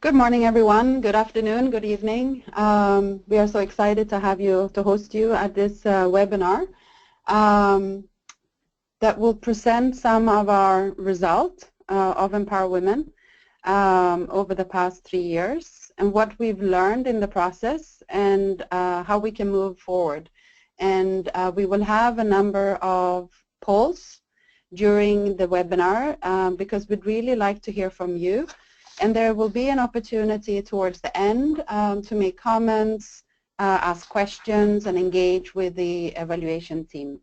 Good morning, everyone. Good afternoon, good evening. We are so excited to host you at this webinar that will present some of our results of Empower Women over the past 3 years and what we've learned in the process and how we can move forward. And we will have a number of polls during the webinar because we'd really like to hear from you. And there will be an opportunity towards the end to make comments, ask questions, and engage with the evaluation team.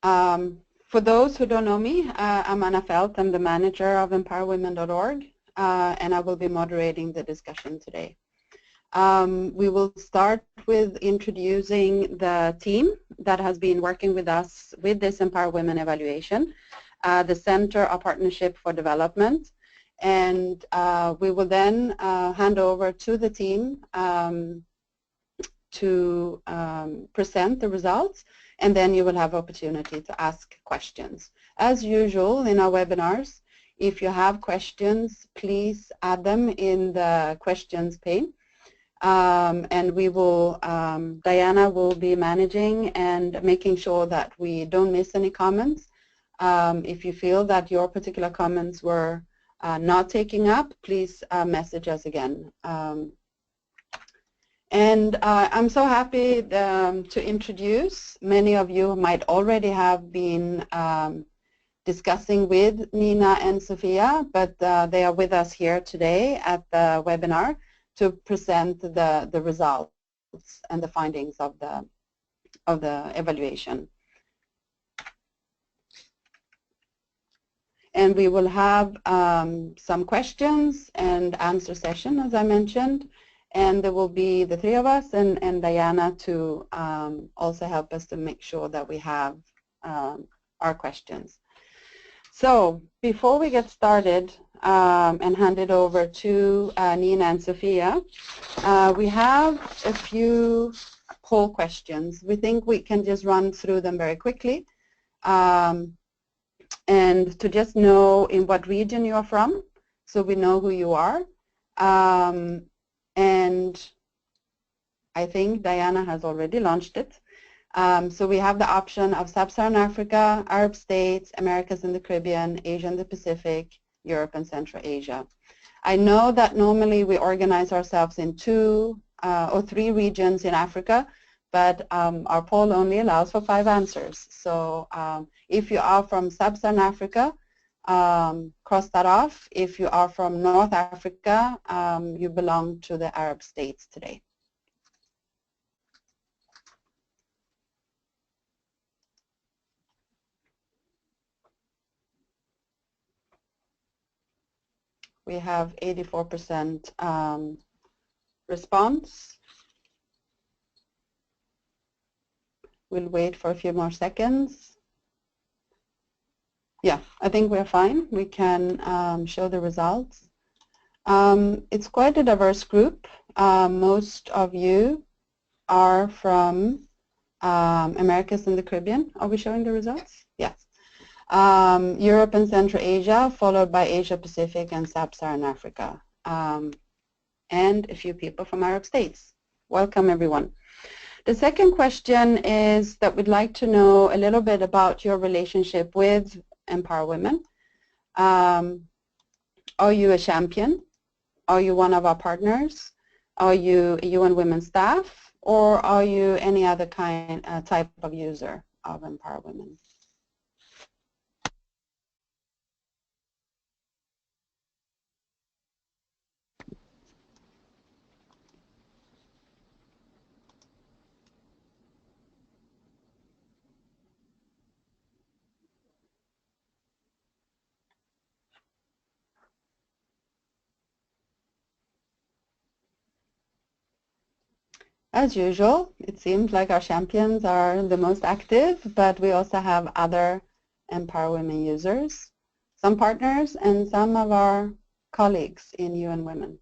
For those who don't know me, I'm Anna Felt. I'm the manager of empowerwomen.org, and I will be moderating the discussion today. We will start with introducing the team that has been working with us with this Empower Women evaluation. The Center of Partnership for Development, and we will then hand over to the team to present the results, and then you will have opportunity to ask questions. As usual in our webinars, if you have questions, please add them in the questions pane, and we will, Diana will be managing and making sure that we don't miss any comments. If you feel that your particular comments were not taking up, please message us again. I'm so happy to introduce, many of you might already have been discussing with Nina and Sophia, but they are with us here today at the webinar to present the results and the findings of the evaluation. And we will have some questions and answer session, as I mentioned, and there will be the three of us and Diana to also help us to make sure that we have our questions. So before we get started and hand it over to Nina and Sophia, we have a few poll questions. We think we can just run through them very quickly. And to just know in what region you are from, so we know who you are. And I think Diana has already launched it. So we have the option of Sub-Saharan Africa, Arab states, Americas and the Caribbean, Asia and the Pacific, Europe and Central Asia. I know that normally we organize ourselves in 2 or 3 regions in Africa, but our poll only allows for 5 answers. So if you are from Sub-Saharan Africa, cross that off. If you are from North Africa, you belong to the Arab states today. We have 84% response. We'll wait for a few more seconds. Yeah, I think we're fine. We can show the results. It's quite a diverse group. Most of you are from Americas and the Caribbean. Are we showing the results? Yes. Europe and Central Asia, followed by Asia Pacific and Sub-Saharan Africa. And a few people from Arab states. Welcome, everyone. The second question is that we'd like to know a little bit about your relationship with Empower Women. Are you a champion? Are you one of our partners? Are you a UN Women staff? Or are you any other type of user of Empower Women? As usual, it seems like our champions are the most active, but we also have other Empower Women users, some partners, and some of our colleagues in UN Women.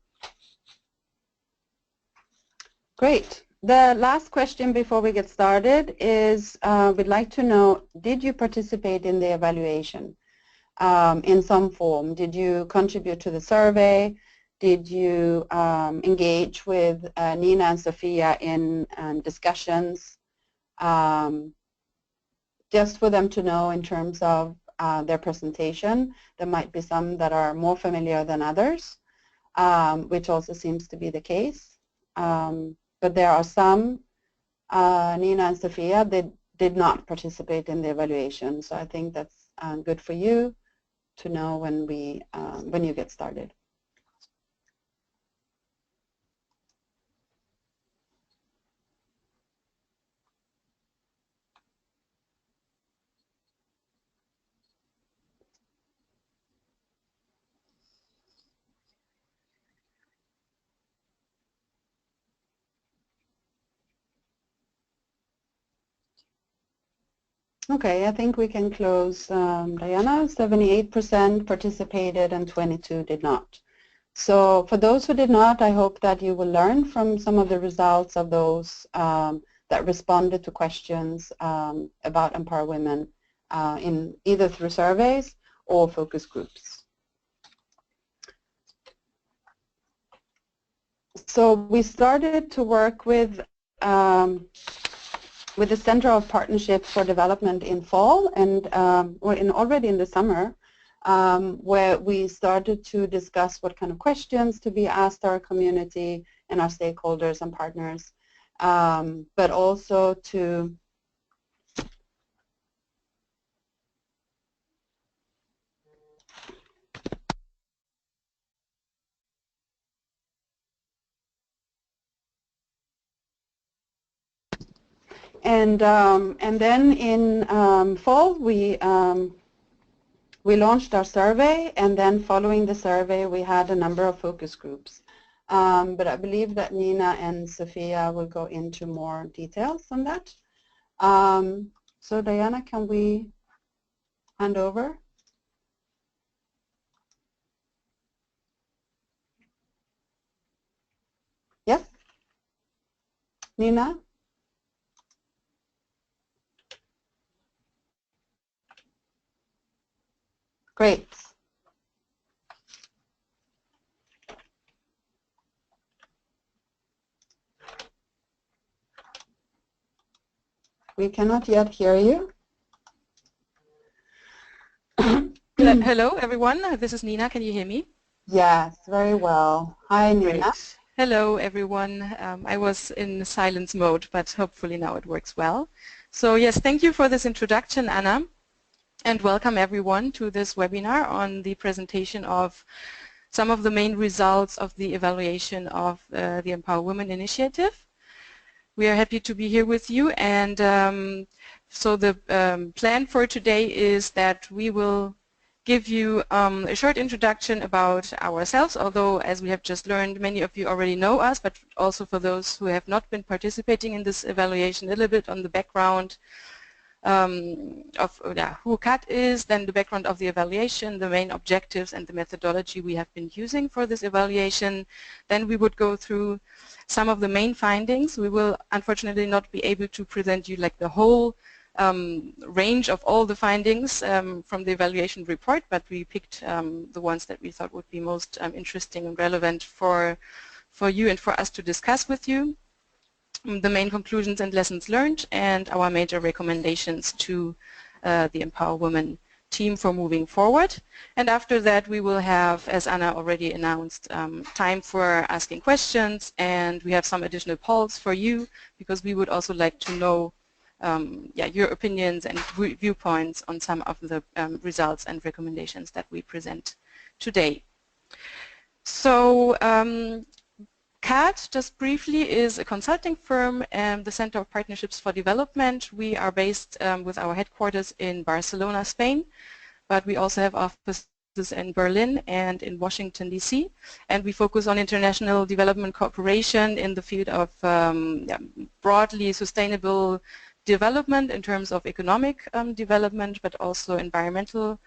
Great. The last question before we get started is we'd like to know, did you participate in the evaluation? in some form? Did you contribute to the survey? Did you engage with Nina and Sophia in discussions? Just for them to know in terms of their presentation. There might be some that are more familiar than others, which also seems to be the case. But there are some, Nina and Sophia, that did not participate in the evaluation. So I think that's good for you to know when you get started. Okay, I think we can close, Diana. 78% participated and 22 did not. So for those who did not, I hope that you will learn from some of the results of those that responded to questions about Empower Women in either through surveys or focus groups. So we started to work with the Center of Partnership for Development in fall and already in the summer, where we started to discuss what kind of questions to be asked our community and our stakeholders and partners, but also to and then in fall we launched our survey, and then following the survey we had a number of focus groups. But I believe that Nina and Sophia will go into more details on that. So Diana, can we hand over? Yes? Nina? Great. We cannot yet hear you. Hello, everyone. This is Nina. Can you hear me? Yes, very well. Hi, Nina. Great. Hello, everyone. I was in silence mode, but hopefully now it works well. So yes, thank you for this introduction, Anna, and welcome everyone to this webinar on the presentation of some of the main results of the evaluation of the Empower Women initiative. We are happy to be here with you, and so the plan for today is that we will give you a short introduction about ourselves, although as we have just learned, many of you already know us, but also for those who have not been participating in this evaluation, a little bit on the background of who CAT is, then the background of the evaluation, the main objectives and the methodology we have been using for this evaluation. Then we would go through some of the main findings. We will unfortunately not be able to present you like the whole range of all the findings from the evaluation report, but we picked the ones that we thought would be most interesting and relevant for you and for us to discuss with you. The main conclusions and lessons learned, and our major recommendations to the Empower Women team for moving forward. And after that we will have, as Anna already announced, time for asking questions, and we have some additional polls for you because we would also like to know your opinions and viewpoints on some of the results and recommendations that we present today. So CAT, just briefly, is a consulting firm and the Center of Partnerships for Development. We are based with our headquarters in Barcelona, Spain, but we also have offices in Berlin and in Washington, D.C., and we focus on international development cooperation in the field of broadly sustainable development in terms of economic development, but also environmental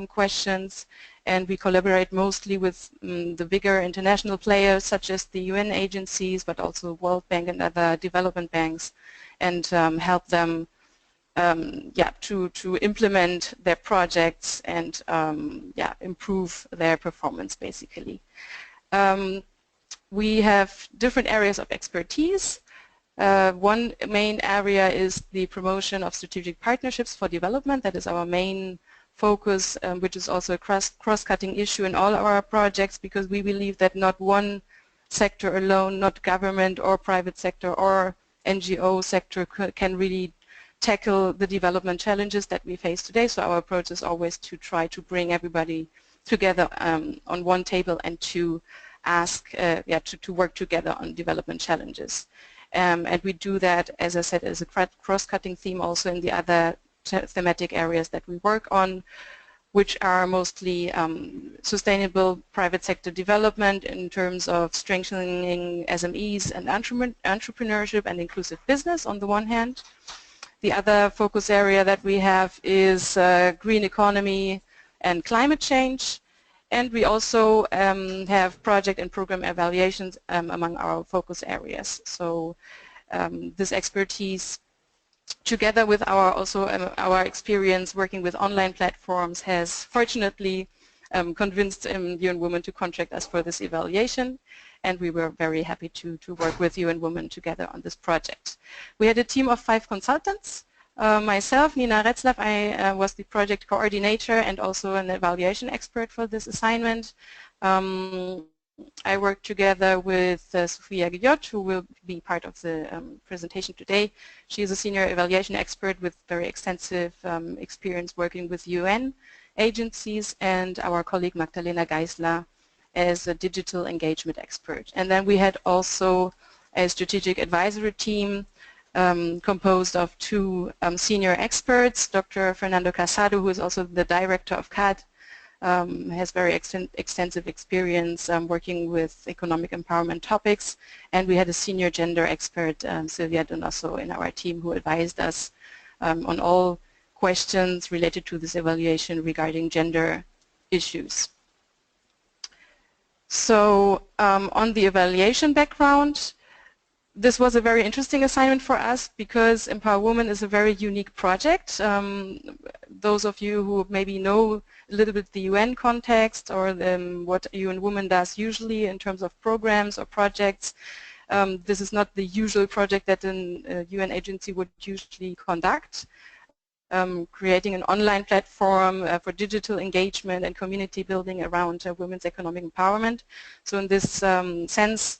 questions, and we collaborate mostly with the bigger international players such as the UN agencies, but also World Bank and other development banks, and help them to implement their projects and improve their performance basically. We have different areas of expertise. One main area is the promotion of strategic partnerships for development. That is our main focus, which is also a cross-cutting issue in all our projects, because we believe that not one sector alone, not government or private sector or NGO sector can really tackle the development challenges that we face today. So our approach is always to try to bring everybody together on one table and to ask, to work together on development challenges. And we do that, as I said, as a cross-cutting theme also in the other thematic areas that we work on, which are mostly sustainable private sector development in terms of strengthening SMEs and entrepreneurship and inclusive business on the one hand. The other focus area that we have is green economy and climate change. And we also have project and program evaluations among our focus areas. So this expertise, together with our experience working with online platforms, has fortunately convinced UN Women to contract us for this evaluation, and we were very happy to work with UN Women together on this project. We had a team of 5 consultants. Myself, Nina Retzlaff, I was the project coordinator and also an evaluation expert for this assignment. I worked together with Sofia Guillot, who will be part of the presentation today. She is a senior evaluation expert with very extensive experience working with UN agencies, and our colleague Magdalena Geisler as a digital engagement expert. And then we had also a strategic advisory team composed of 2 senior experts, Dr. Fernando Casado, who is also the director of CAD, has very extensive experience working with economic empowerment topics, and we had a senior gender expert, Silvia Donoso, in our team, who advised us on all questions related to this evaluation regarding gender issues. So on the evaluation background, this was a very interesting assignment for us because Empower Women is a very unique project. Those of you who maybe know a little bit the UN context or what UN Women does usually in terms of programs or projects, this is not the usual project that a UN agency would usually conduct. Creating an online platform for digital engagement and community building around women's economic empowerment. So in this sense,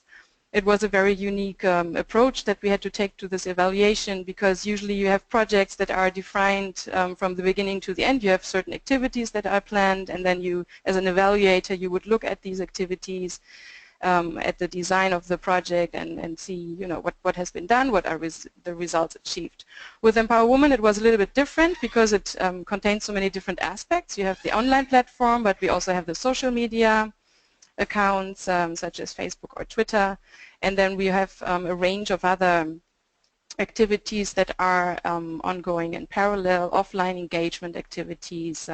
it was a very unique approach that we had to take to this evaluation, because usually you have projects that are defined from the beginning to the end. You have certain activities that are planned, and then you, as an evaluator, you would look at these activities, at the design of the project, and see, what has been done, what are the results achieved. With Empower Women, it was a little bit different because it contains so many different aspects. You have the online platform, but we also have the social media accounts such as Facebook or Twitter, and then we have a range of other activities that are ongoing in parallel, offline engagement activities,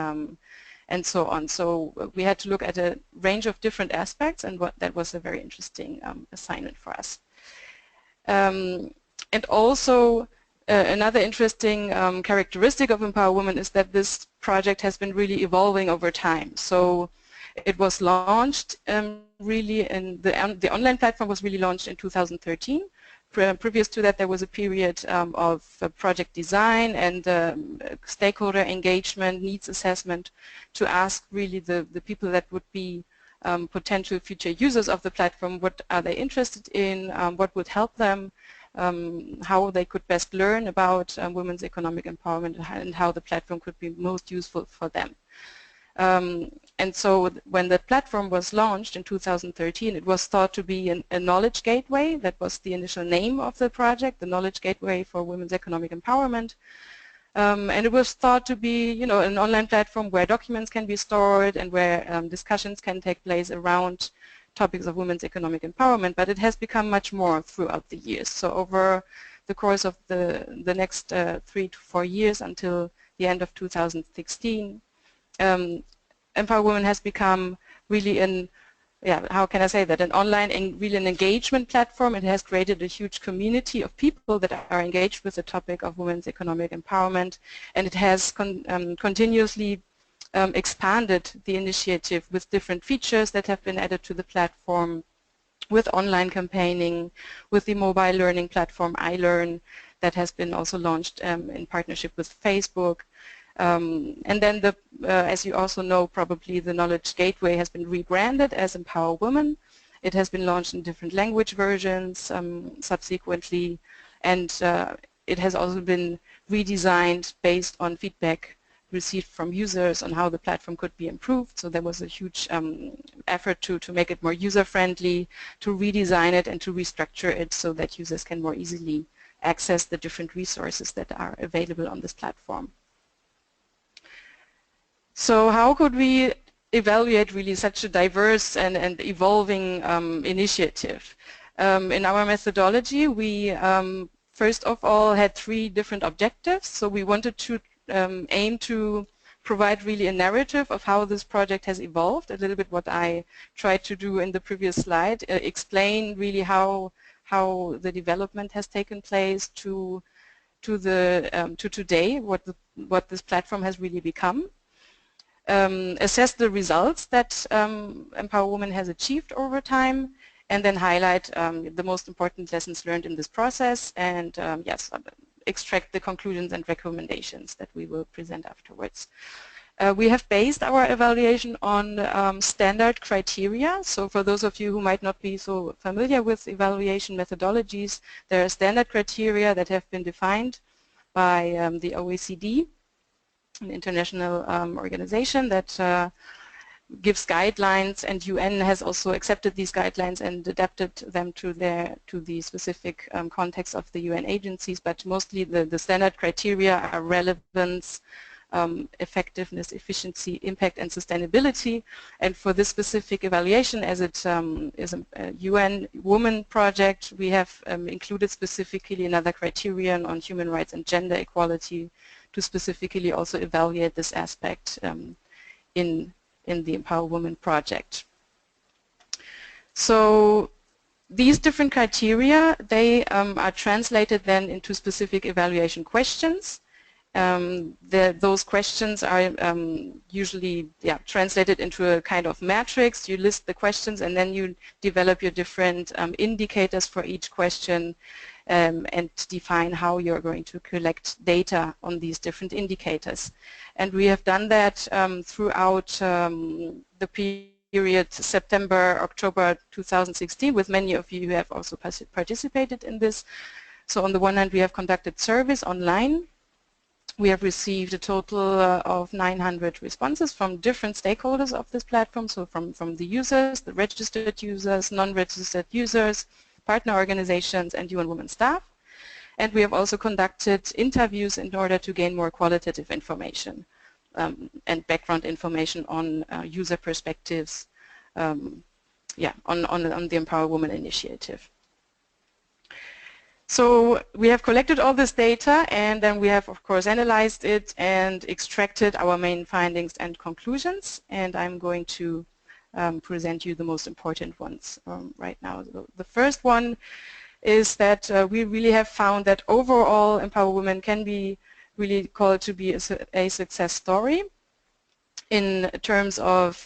and so on. So we had to look at a range of different aspects, and that was a very interesting assignment for us. And also another interesting characteristic of Empower Women is that this project has been really evolving over time. So it was launched really in the online platform was really launched in 2013. Previous to that, there was a period of project design and stakeholder engagement, needs assessment, to ask really the people that would be potential future users of the platform, what are they interested in, what would help them, how they could best learn about women's economic empowerment, and how the platform could be most useful for them. And so when the platform was launched in 2013, it was thought to be a knowledge gateway. That was the initial name of the project, the Knowledge Gateway for Women's Economic Empowerment. And it was thought to be, an online platform where documents can be stored and where discussions can take place around topics of women's economic empowerment. But it has become much more throughout the years. So over the course of the next 3 to 4 years until the end of 2016, Empower Women has become really yeah, how can I say that, an online and really an engagement platform. It has created a huge community of people that are engaged with the topic of women's economic empowerment, and it has continuously expanded the initiative with different features that have been added to the platform, with online campaigning, with the mobile learning platform iLearn that has been also launched in partnership with Facebook. And then, as you also know, probably the Knowledge Gateway has been rebranded as Empower Women. It has been launched in different language versions subsequently, and it has also been redesigned based on feedback received from users on how the platform could be improved. So there was a huge effort to make it more user-friendly, to redesign it and to restructure it so that users can more easily access the different resources that are available on this platform. So how could we evaluate really such a diverse and evolving initiative? In our methodology, we first of all had 3 different objectives. So we wanted to aim to provide really a narrative of how this project has evolved, a little bit what I tried to do in the previous slide, explain really how the development has taken place to today, what this platform has really become. Assess the results that Empower Women has achieved over time, and then highlight the most important lessons learned in this process, and yes, extract the conclusions and recommendations that we will present afterwards. We have based our evaluation on standard criteria. So for those of you who might not be so familiar with evaluation methodologies, there are standard criteria that have been defined by the OECD, an international organization that gives guidelines, and UN has also accepted these guidelines and adapted them to the specific context of the UN agencies, but mostly the standard criteria are relevance, effectiveness, efficiency, impact, and sustainability. And for this specific evaluation, as it is a UN Women project, we have included specifically another criterion on human rights and gender equality to specifically also evaluate this aspect in the Empower Women project. So these different criteria, they are translated then into specific evaluation questions. Those questions are usually translated into a kind of matrix. You list the questions and then you develop your different indicators for each question and define how you're going to collect data on these different indicators. And we have done that throughout the period September, October 2016, with many of you who have also participated in this. So on the one hand, we have conducted surveys online. We have received a total of 900 responses from different stakeholders of this platform, so from the users, the registered users, non-registered users, partner organizations, and UN Women staff. And we have also conducted interviews in order to gain more qualitative information and background information on user perspectives on the Empower Women initiative. So we have collected all this data, and then we have, of course, analyzed it and extracted our main findings and conclusions, and I'm going to present you the most important ones right now. The first one is that we really have found that overall Empower Women can be really called to be a success story in terms of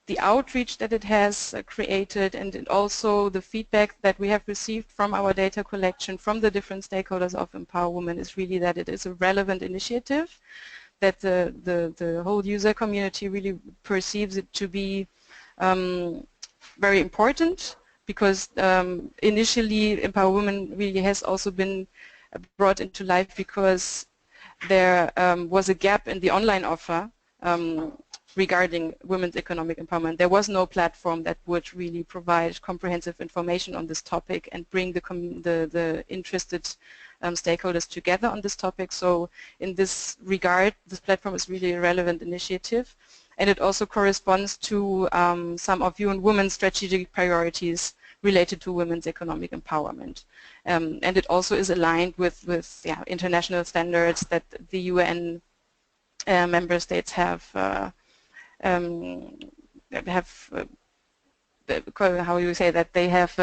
the outreach that it has created, and also the feedback that we have received from our data collection from the different stakeholders of Empower Women is really that it is a relevant initiative, that the whole user community really perceives it to be very important, because initially Empower Women really has also been brought into life because there was a gap in the online offer regarding women's economic empowerment. There was no platform that would really provide comprehensive information on this topic and bring the interested stakeholders together on this topic. So in this regard, this platform is really a relevant initiative, and it also corresponds to some of UN Women's strategic priorities related to women's economic empowerment. And it also is aligned with international standards that the UN member states have how you say that, they have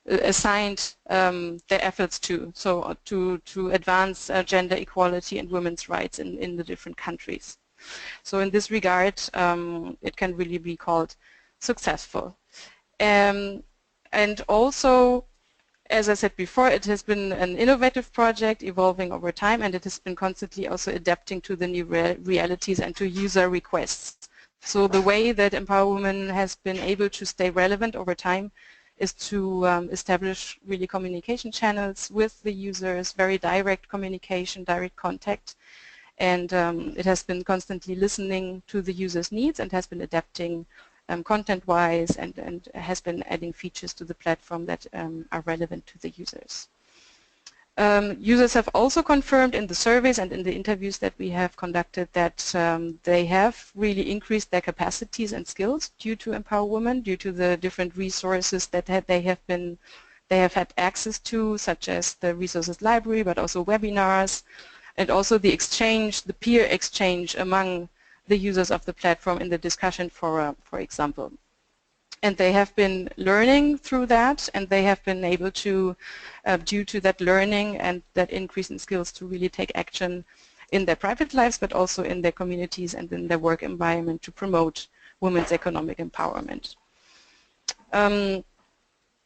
assigned their efforts to, so to advance gender equality and women's rights in the different countries. So in this regard, it can really be called successful. And also, as I said before, it has been an innovative project evolving over time, and it has been constantly also adapting to the new realities and to user requests. So the way that Empower Women has been able to stay relevant over time is to establish really communication channels with the users, very direct communication, direct contact, and it has been constantly listening to the users' needs and has been adapting content-wise and has been adding features to the platform that are relevant to the users. Users have also confirmed in the surveys and in the interviews that we have conducted that they have really increased their capacities and skills due to Empower Women, due to the different resources that they have had access to, such as the resources library, but also webinars, and also the exchange, the peer exchange among the users of the platform in the discussion forum, for example. And they have been learning through that, and they have been able to, due to that learning and that increase in skills, to really take action in their private lives, but also in their communities and in their work environment to promote women's economic empowerment.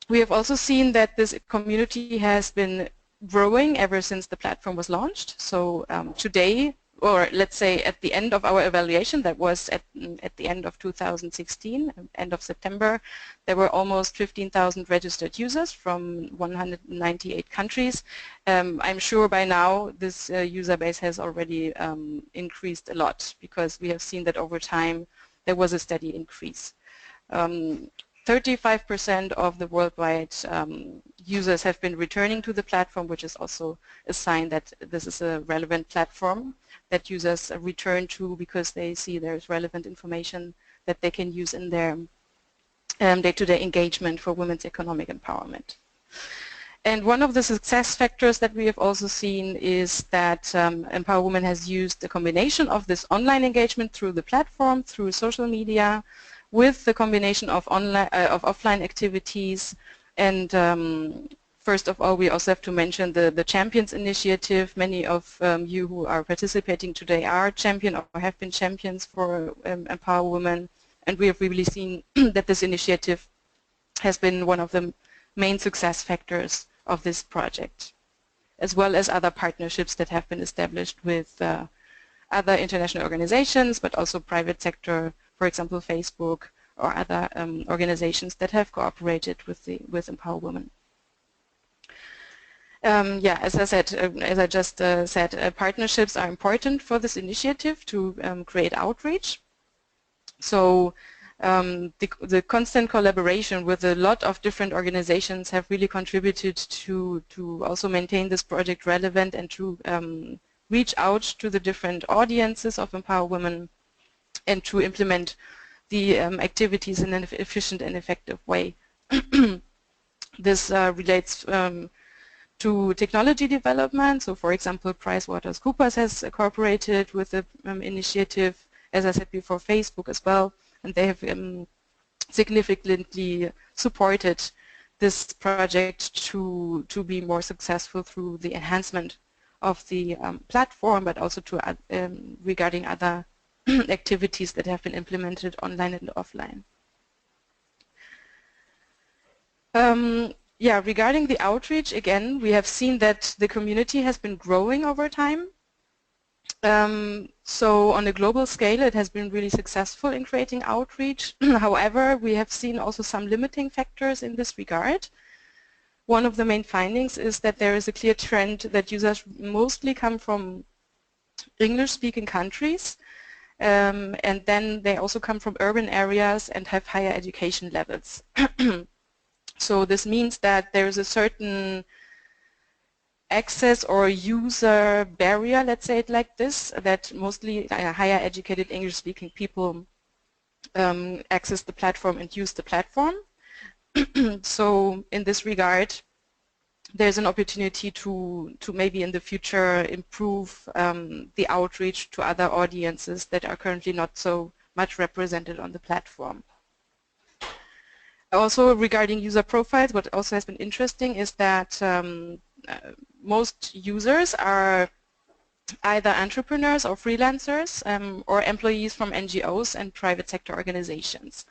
We have also seen that this community has been growing ever since the platform was launched. So today, or let's say at the end of our evaluation, that was at the end of 2016, end of September, there were almost 15,000 registered users from 198 countries. I'm sure by now this user base has already increased a lot, because we have seen that over time there was a steady increase. 35% of the worldwide users have been returning to the platform, which is also a sign that this is a relevant platform that users return to because they see there's relevant information that they can use in their day-to-day engagement for women's economic empowerment. And one of the success factors that we have also seen is that Empower Women has used a combination of this online engagement through the platform, through social media, with the combination of offline activities. And first of all, we also have to mention the Champions Initiative. Many of you who are participating today are champion or have been champions for Empower Women, and we have really seen that this initiative has been one of the main success factors of this project, as well as other partnerships that have been established with other international organizations, but also private sector, for example, Facebook or other organizations that have cooperated with Empower Women. Yeah, as I said, as I just said, partnerships are important for this initiative to create outreach. So the constant collaboration with a lot of different organizations have really contributed to also maintain this project relevant and to reach out to the different audiences of Empower Women and to implement the activities in an efficient and effective way. This relates to technology development. So, for example, PricewaterhouseCoopers has cooperated with the initiative, as I said before, Facebook as well, and they have significantly supported this project to be more successful through the enhancement of the platform, but also to regarding other activities that have been implemented online and offline. Yeah, regarding the outreach, again, we have seen that the community has been growing over time. So on a global scale, it has been really successful in creating outreach. However, we have seen also some limiting factors in this regard. One of the main findings is that there is a clear trend that users mostly come from English-speaking countries, and then they also come from urban areas and have higher education levels. So this means that there is a certain access or user barrier, let's say it like this, that mostly higher educated English-speaking people access the platform and use the platform. So in this regard, there's an opportunity to maybe in the future improve the outreach to other audiences that are currently not so much represented on the platform. Also regarding user profiles, what also has been interesting is that most users are either entrepreneurs or freelancers or employees from NGOs and private sector organizations.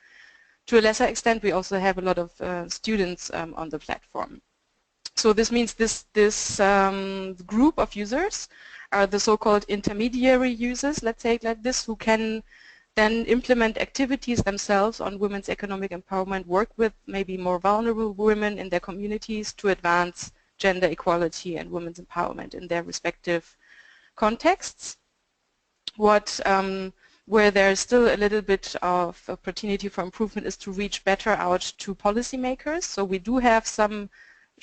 To a lesser extent, we also have a lot of students on the platform. So this means this group of users are the so-called intermediary users, let's say it like this, who can then implement activities themselves on women's economic empowerment, work with maybe more vulnerable women in their communities to advance gender equality and women's empowerment in their respective contexts. Where there's still a little bit of opportunity for improvement is to reach better out to policymakers. So we do have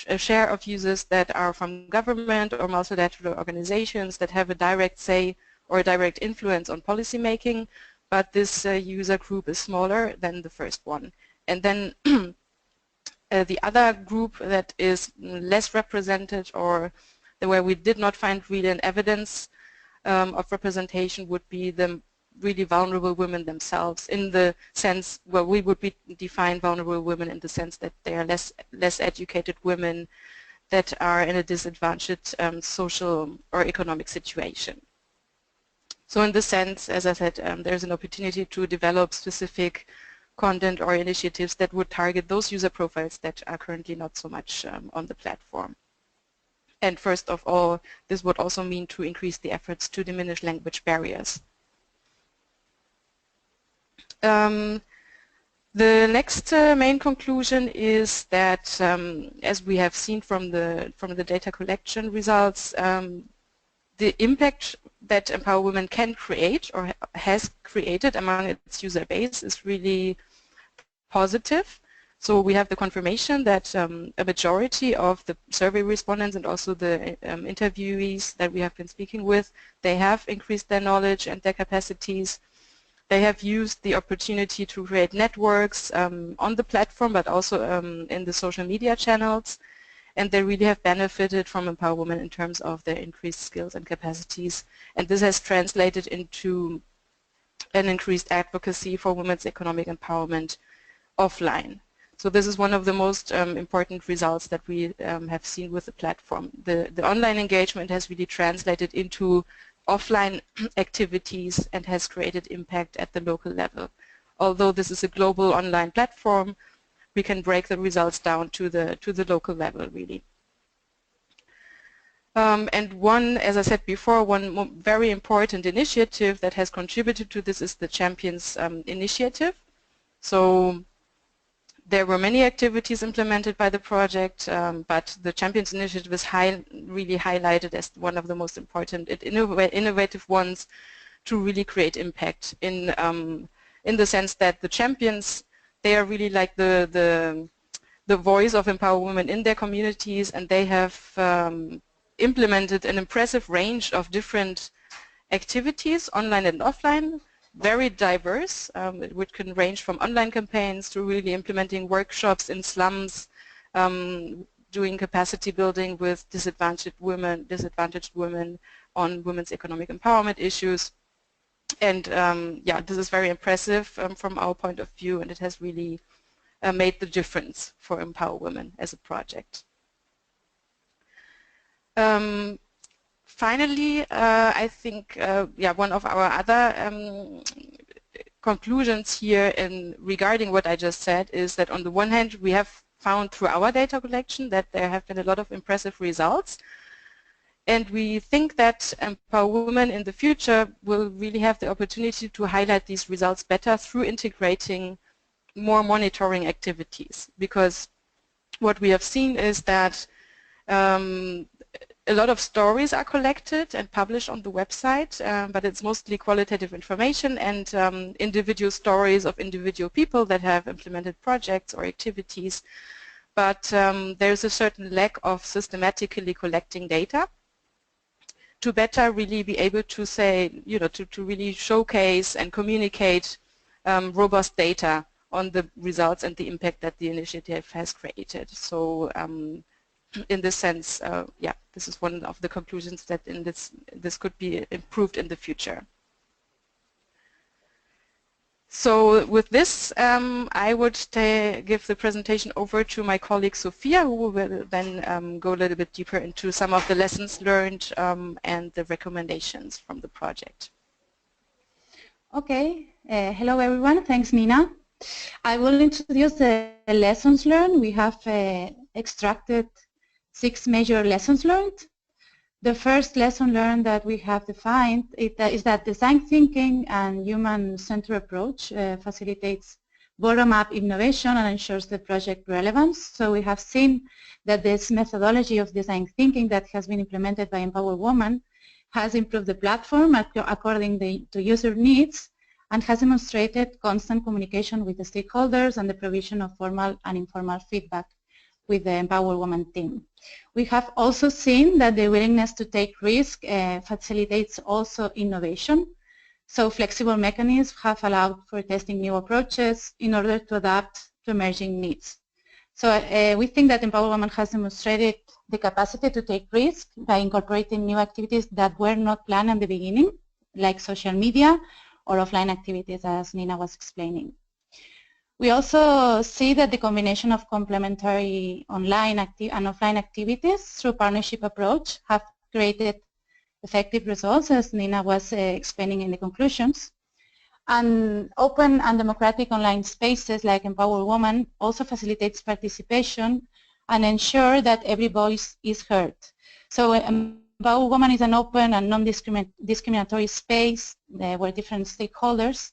a share of users that are from government or multilateral organizations that have a direct say or a direct influence on policymaking, but this user group is smaller than the first one. And then the other group that is less represented or where we did not find really an evidence of representation would be the really vulnerable women themselves, in the sense where we would define vulnerable women in the sense that they are less educated women that are in a disadvantaged social or economic situation. So in this sense, as I said, there's an opportunity to develop specific content or initiatives that would target those user profiles that are currently not so much on the platform. And first of all, this would also mean to increase the efforts to diminish language barriers. The next main conclusion is that, as we have seen from the data collection results, the impact that Empower Women can create or has created among its user base is really positive. So we have the confirmation that a majority of the survey respondents and also the interviewees that we have been speaking with, they have increased their knowledge and their capacities. They have used the opportunity to create networks on the platform, but also in the social media channels, and they really have benefited from Empower Women in terms of their increased skills and capacities. And this has translated into an increased advocacy for women's economic empowerment offline. So this is one of the most important results that we have seen with the platform. The online engagement has really translated into offline activities and has created impact at the local level. Although this is a global online platform, we can break the results down to the local level, really. And one, as I said before, one very important initiative that has contributed to this is the Champions initiative. So there were many activities implemented by the project, but the Champions Initiative is really highlighted as one of the most important, innovative ones to really create impact in the sense that the champions, they are really like the voice of Empower Women in their communities, and they have implemented an impressive range of different activities, online and offline, very diverse, which can range from online campaigns to really implementing workshops in slums, doing capacity building with disadvantaged women on women's economic empowerment issues. And yeah, this is very impressive from our point of view, and it has really made the difference for Empower Women as a project. Finally, I think yeah, one of our other conclusions here regarding what I just said is that on the one hand we have found through our data collection that there have been a lot of impressive results, and we think that Empower Women in the future will really have the opportunity to highlight these results better through integrating more monitoring activities, because what we have seen is that a lot of stories are collected and published on the website, but it's mostly qualitative information and individual stories of individual people that have implemented projects or activities. But there's a certain lack of systematically collecting data to better really be able to say, you know, to really showcase and communicate robust data on the results and the impact that the initiative has created. So in this sense, yeah, this is one of the conclusions that this could be improved in the future. So with this, I would give the presentation over to my colleague Sophia, who will then go a little bit deeper into some of the lessons learned and the recommendations from the project. Okay. Hello, everyone. Thanks, Nina. I will introduce the lessons learned. We have extracted 6 major lessons learned. The first lesson learned that we have defined is that design thinking and human-centered approach facilitates bottom-up innovation and ensures the project relevance. So we have seen that this methodology of design thinking that has been implemented by Empower Women has improved the platform according to user needs and has demonstrated constant communication with the stakeholders and the provision of formal and informal feedback with the Empower Women team. We have also seen that the willingness to take risk facilitates also innovation. So flexible mechanisms have allowed for testing new approaches in order to adapt to emerging needs. So we think that Empower Women has demonstrated the capacity to take risk by incorporating new activities that were not planned at the beginning, like social media or offline activities, as Nina was explaining. We also see that the combination of complementary online and offline activities through partnership approach have created effective results, as Nina was explaining in the conclusions. And open and democratic online spaces like Empower Women also facilitates participation and ensure that every voice is heard. So Empower Women is an open and non-discriminatory space where different stakeholders,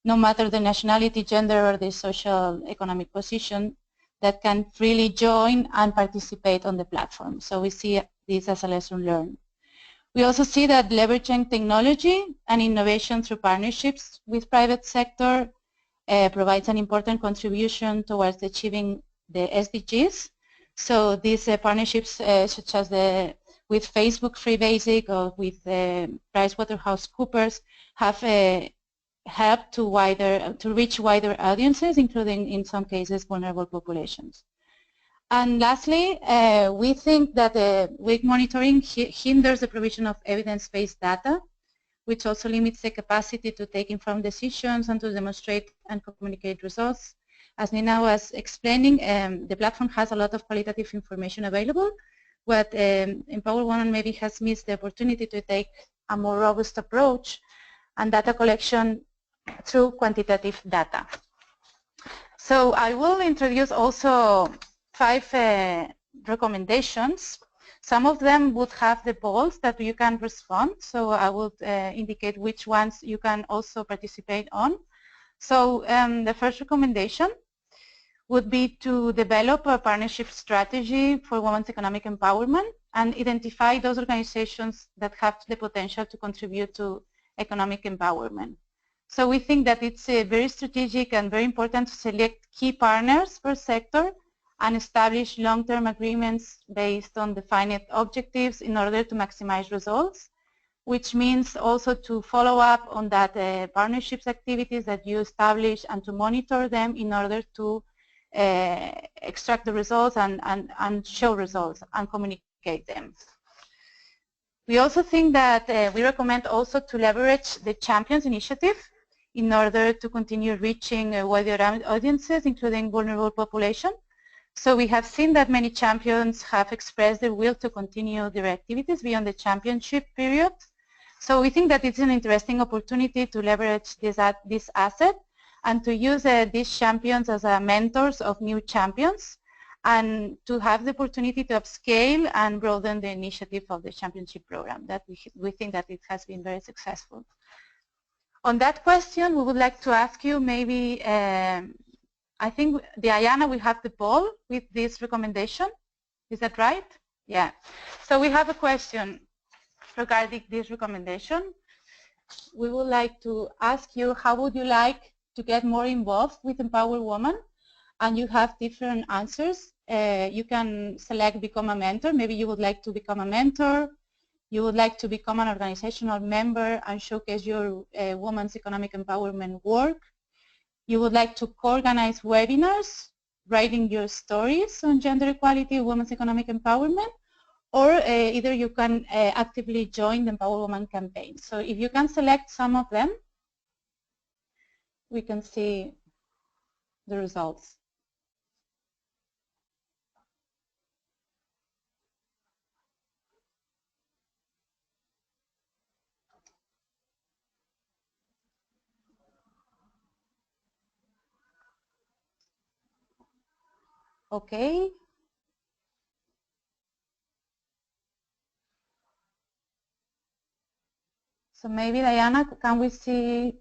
no matter the nationality, gender, or the social economic position, that can freely join and participate on the platform. So we see this as a lesson learned. We also see that leveraging technology and innovation through partnerships with private sector provides an important contribution towards achieving the SDGs. So these partnerships such as with Facebook Free Basic or with PricewaterhouseCoopers have help to reach wider audiences, including in some cases vulnerable populations. And lastly, we think that weak monitoring hinders the provision of evidence-based data, which also limits the capacity to take informed decisions and to demonstrate and communicate results. As Nina was explaining, the platform has a lot of qualitative information available, but Empower Women maybe has missed the opportunity to take a more robust approach and data collection through quantitative data. So I will introduce also 5 recommendations. Some of them would have the polls that you can respond, so I will indicate which ones you can also participate on. So the first recommendation would be to develop a partnership strategy for women's economic empowerment and identify those organizations that have the potential to contribute to economic empowerment. So we think that it's very strategic and very important to select key partners per sector and establish long-term agreements based on defined objectives in order to maximize results, which means also to follow up on that partnerships activities that you establish and to monitor them in order to extract the results and show results and communicate them. We also think that we recommend also to leverage the Champions Initiative in order to continue reaching wider audiences, including vulnerable population. So we have seen that many champions have expressed their will to continue their activities beyond the championship period. So we think that it's an interesting opportunity to leverage this asset and to use these champions as mentors of new champions and to have the opportunity to upscale and broaden the initiative of the championship program. That we think that it has been very successful. On that question, we would like to ask you maybe, I think, Diana, we have the poll with this recommendation. Is that right? Yeah. So we have a question regarding this recommendation. We would like to ask you, how would you like to get more involved with Empower Women? And you have different answers. You can select become a mentor. Maybe you would like to become a mentor. You would like to become an organizational member and showcase your women's economic empowerment work. You would like to co-organize webinars, writing your stories on gender equality, women's economic empowerment, or either you can actively join the Empower Women campaign. So if you can select some of them, we can see the results. Okay. So maybe, Diana, can we see?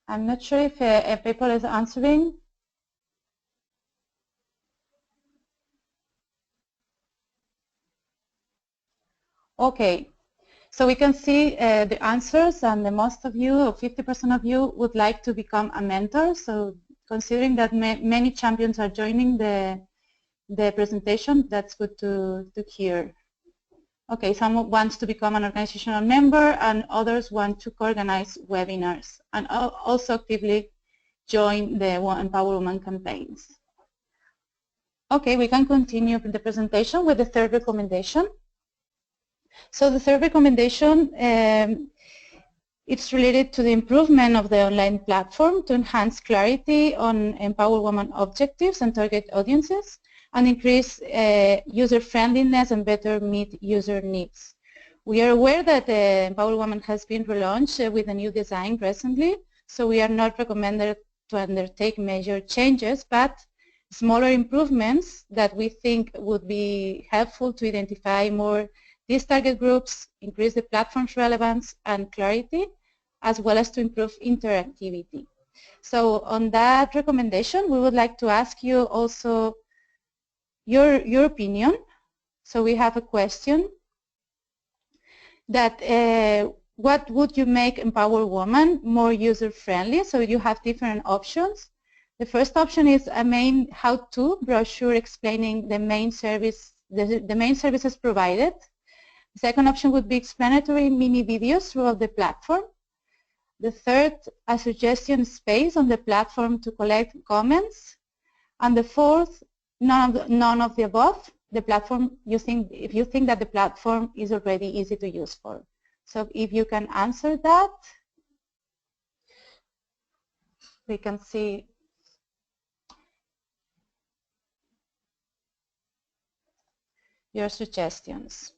I'm not sure if people is answering. Okay, so we can see the answers, and the most of you, or 50% of you, would like to become a mentor. So considering that many champions are joining the presentation, that's good to hear. Okay, some wants to become an organizational member, and others want to organize webinars, and also actively join the Empower Women campaigns. Okay, we can continue the presentation with the third recommendation. So the third recommendation, it's related to the improvement of the online platform to enhance clarity on Empower Women objectives and target audiences, and increase user friendliness and better meet user needs. We are aware that Empower Women has been relaunched with a new design recently, so we are not recommended to undertake major changes, but smaller improvements that we think would be helpful to identify more these target groups, increase the platform's relevance and clarity, as well as to improve interactivity. So on that recommendation, we would like to ask you also your opinion. So we have a question that what would you make Empower Women more user-friendly? So you have different options. The first option is a main how-to brochure explaining the main services provided. The second option would be explanatory mini videos throughout the platform. The third, a suggestion space on the platform to collect comments. And the fourth, none of the above. The platform, if you think that the platform is already easy to use for. So if you can answer that, we can see your suggestions.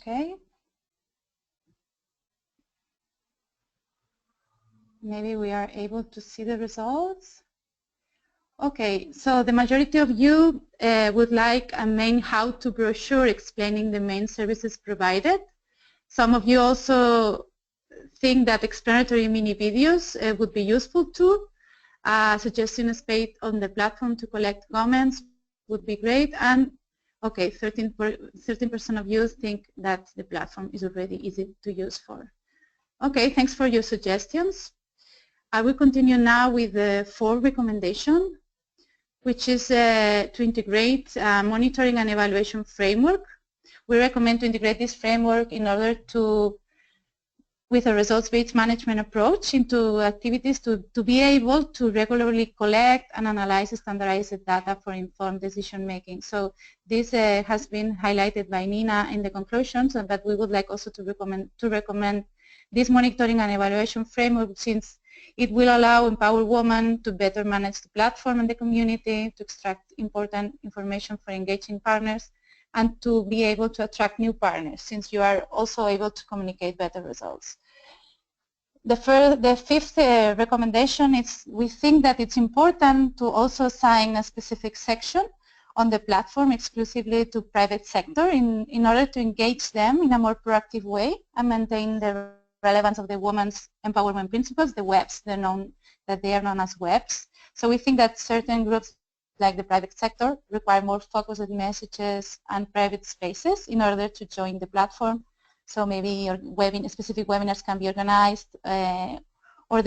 Okay. Maybe we are able to see the results. Okay, so the majority of you would like a main how-to brochure explaining the main services provided. Some of you also think that explanatory mini videos would be useful too. Suggesting a space on the platform to collect comments would be great. And okay, 13% of you think that the platform is already easy to use for. Okay, thanks for your suggestions. I will continue now with the fourth recommendation, which is to integrate monitoring and evaluation framework. We recommend to integrate this framework in order to, with a results-based management approach into activities to be able to regularly collect and analyze standardized data for informed decision making. So this has been highlighted by Nina in the conclusions, but we would like also to recommend this monitoring and evaluation framework, since it will allow Empower Women to better manage the platform and the community, to extract important information for engaging partners, and to be able to attract new partners, since you are also able to communicate better results. The fifth recommendation is, we think that it's important to also assign a specific section on the platform exclusively to private sector in order to engage them in a more proactive way and maintain the relevance of the women's empowerment principles, the WEBs, that they are known as WEBs. So we think that certain groups like the private sector, require more focused messages and private spaces in order to join the platform. So maybe your specific webinars can be organized, or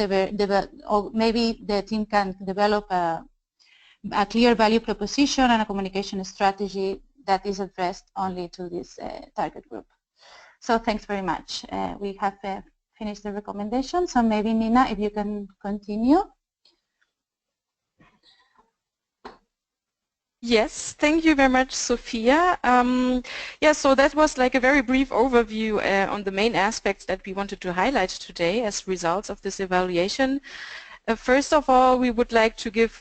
maybe the team can develop a clear value proposition and a communication strategy that is addressed only to this target group. So thanks very much. We have finished the recommendation. So maybe Nina, if you can continue. Yes, thank you very much, Sophia. Yeah, so that was like a very brief overview on the main aspects that we wanted to highlight today as results of this evaluation. First of all, we would like to give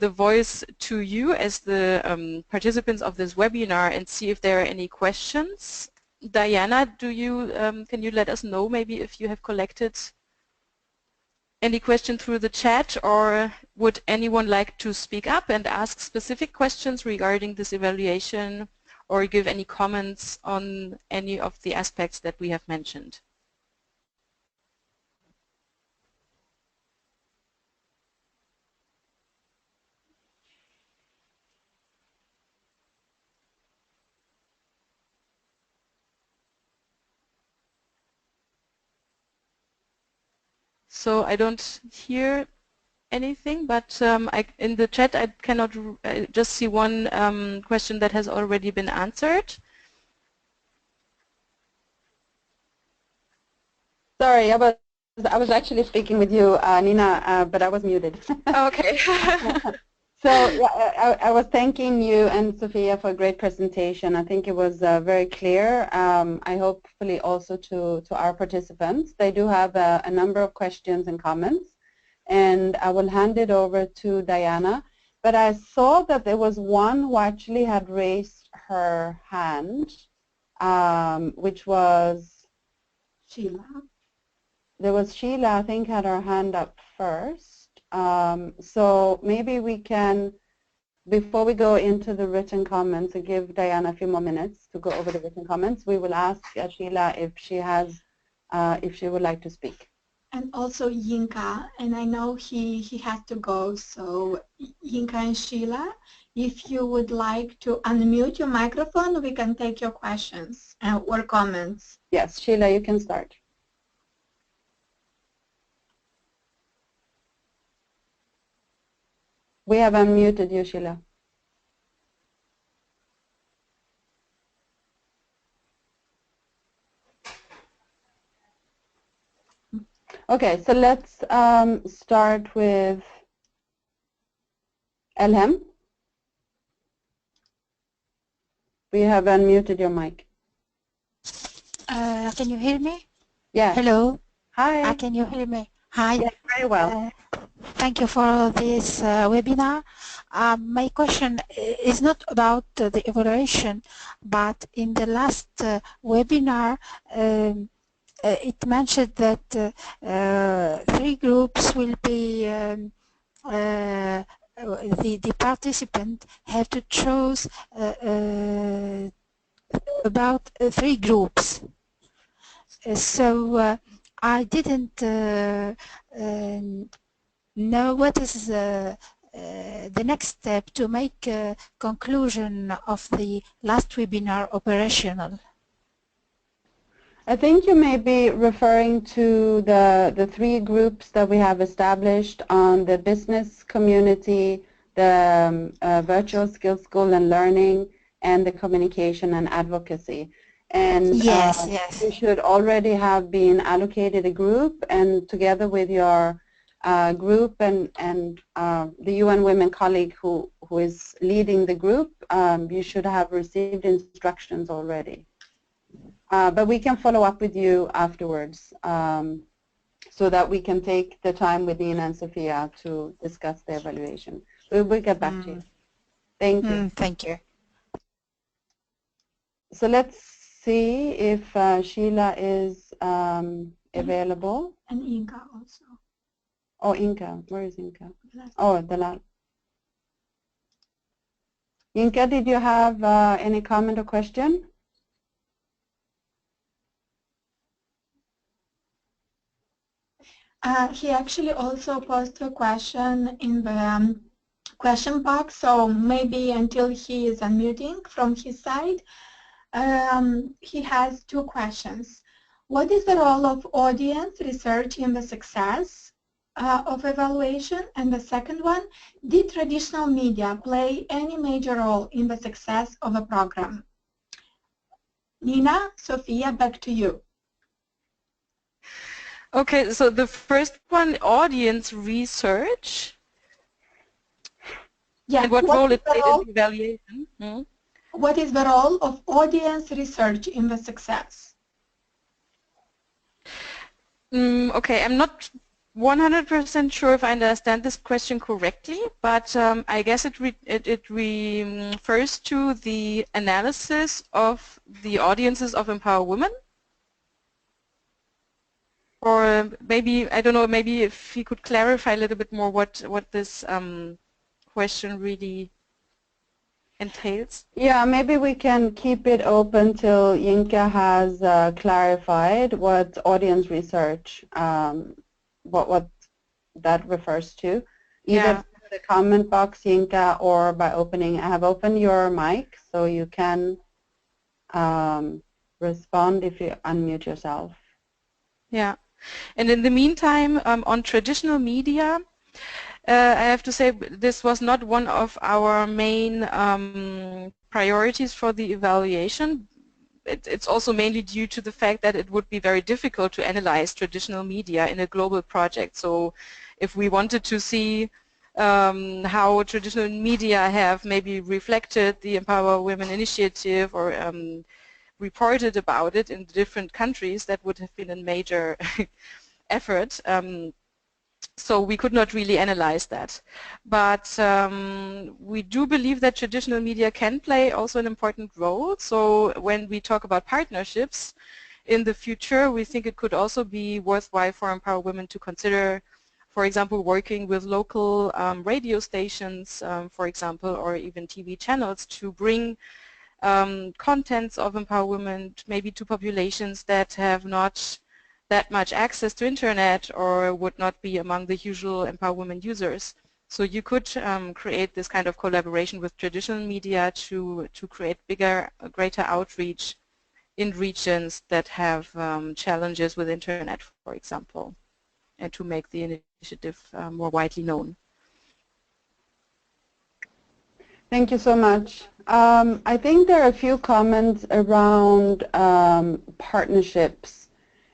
the voice to you as the participants of this webinar and see if there are any questions. Diana, can you let us know maybe if you have collected any question through the chat, or would anyone like to speak up and ask specific questions regarding this evaluation or give any comments on any of the aspects that we have mentioned? So I don't hear anything, but in the chat I cannot just see one question that has already been answered. Sorry, I was actually speaking with you, Nina, but I was muted. Okay. So I was thanking you and Sophia for a great presentation. I think it was very clear. I hopefully also to our participants. They do have a number of questions and comments, and I will hand it over to Diana. But I saw that there was one who actually had raised her hand, which was Sheila. There was Sheila, I think, had her hand up first. So maybe we can, before we go into the written comments, and give Diana a few more minutes to go over the written comments, we will ask Sheila if she would like to speak. And also Yinka, and I know he had to go, so Yinka and Sheila, if you would like to unmute your microphone, we can take your questions or comments. Yes, Sheila, you can start. We have unmuted you, Sheila. Okay, so let's start with Elhem. We have unmuted your mic. Can you hear me? Yeah. Hello. Hi. Can you hear me? Hi. Yes, very well. Thank you for this webinar. My question is not about the evaluation, but in the last webinar, it mentioned that 3 groups will be the participant have to choose about 3 groups. So I didn't know what is the next step to make a conclusion of the last webinar operational. I think you may be referring to the 3 groups that we have established on the business community, the virtual skills school and learning, and the communication and advocacy. And yes. you should already have been allocated a group, and together with your group and the UN Women colleague who is leading the group, you should have received instructions already. But we can follow up with you afterwards so that we can take the time with Nina and Sophia to discuss the evaluation. We'll get back to you. Thank you. Thank you. So let's see if Sheila is available. And Inka also. Oh, Inka. Where is Inka? Oh, Dalal. Inka, did you have any comment or question? He actually also posed a question in the question box, so maybe until he is unmuting from his side. He has two questions. What is the role of audience research in the success of evaluation? And the second one, did traditional media play any major role in the success of a program? Nina, Sophia, back to you. Okay, so the first one, audience research. Yeah. And what role it played in the evaluation? What is the role of audience research in the success? Okay, I'm not 100% sure if I understand this question correctly, but I guess it refers to the analysis of the audiences of Empower Women. Or maybe, I don't know, maybe if he could clarify a little bit more what this question really entails. Yeah, maybe we can keep it open till Yinka has clarified what audience research, what that refers to, either through the comment box, Yinka, or by opening. I have opened your mic, so you can respond if you unmute yourself. Yeah, and in the meantime, on traditional media, I have to say this was not one of our main priorities for the evaluation. It's also mainly due to the fact that it would be very difficult to analyze traditional media in a global project. So if we wanted to see how traditional media have maybe reflected the Empower Women initiative or reported about it in different countries, that would have been a major effort. So we could not really analyze that. But we do believe that traditional media can play also an important role. So when we talk about partnerships in the future, we think it could also be worthwhile for Empower Women to consider, for example, working with local radio stations, for example, or even TV channels to bring contents of Empower Women maybe to populations that have not that much access to internet or would not be among the usual Empower Women users. So you could create this kind of collaboration with traditional media to create greater outreach in regions that have challenges with internet, for example, and to make the initiative more widely known. Thank you so much. I think there are a few comments around partnerships,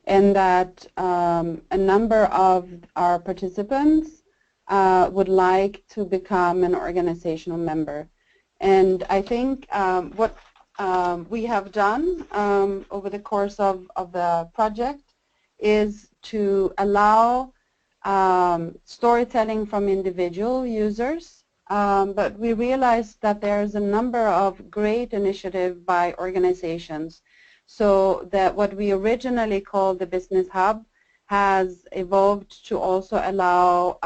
and that a number of our participants would like to become an organizational member. And I think what we have done over the course of the project is to allow storytelling from individual users, but we realized that there's a number of great initiatives by organizations. So that what we originally called the Business Hub has evolved to also allow